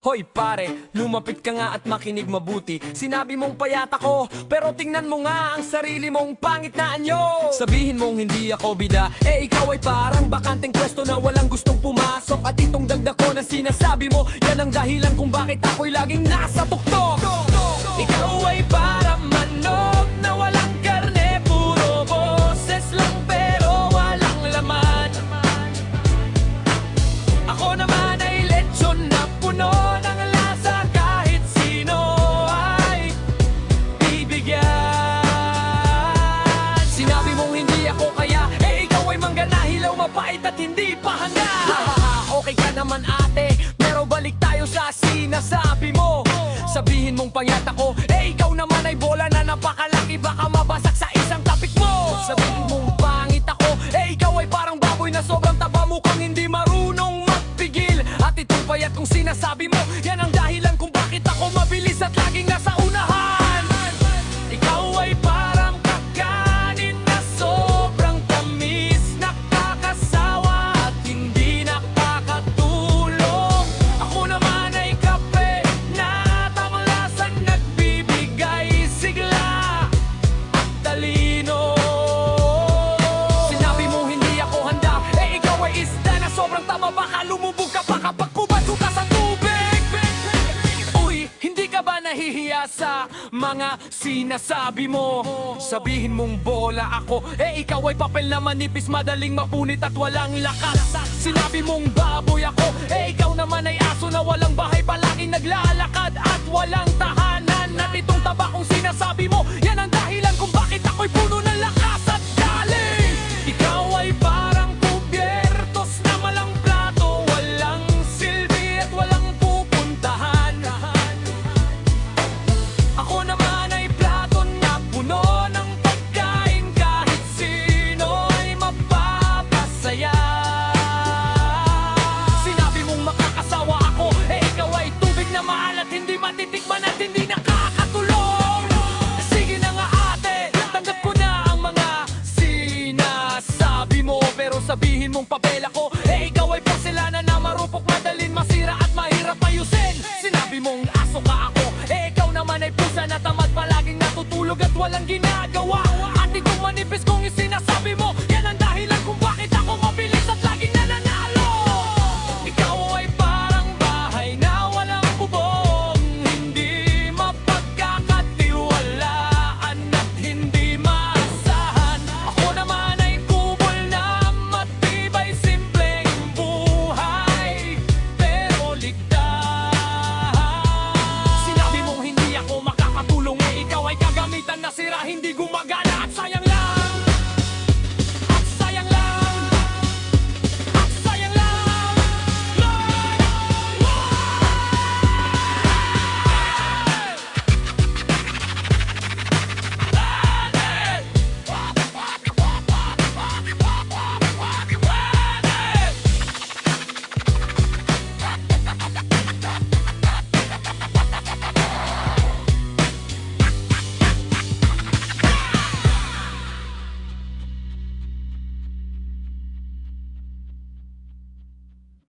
Hoy pare, lumapit ka nga at makinig mabuti. Sinabi mong payat ako, pero tingnan mo nga ang sarili mong pangit na anyo. Sabihin mong hindi ako bida, ikaw ay parang bakanteng pwesto na walang gustong pumasok. At itong dagdag ko na sinasabi mo, yan ang dahilan kung bakit ako'y laging nasa tuktok. Ikaw ay parang manok na walang karne, puro boses lang pero walang laman. Ako naman ay lechon na puno ng lasa, kahit sino ay bibigyan. Sinabi mong hindi ako kaya, ikaw ay mangga na hilaw, mapait at hindi pa hanga. Okay ka naman ate, pero balik tayo sa sinasabi mo. Sabihin mong pangyat ako, ikaw naman ay bola na napakalaki, baka mabasak sa isang tapik mo. Sabihin mong pangit ako, ikaw ay parang baboy na sobrang taba, mukhang hindi marunong magpigil. At itong payat kong sinasabi mo, yan ang dahilan kung bakit ako mabilis at laging nasa unahan. Ikaw ay parang kakanin na sobrang tamis, nakakasawa at hindi nakakatulog. Ako naman ay kape na tamalasan, nagbibigay sigla at talino. Sinabi mo hindi ako handa, ikaw ay isda na sobrang tama, baka lumubog ka pa kapag pumasok ka sa tubig. Uy, hindi ka ba nahihiya sa mga sinasabi mo? Sabihin mong bola ako, ikaw ay papel na manipis, madaling mapunit at walang lakas. Sinabi mong baboy ako, ikaw naman ay aso na walang bahay, palaging naglalakad at walang tahanan. At itong taba kong sinasabi mo,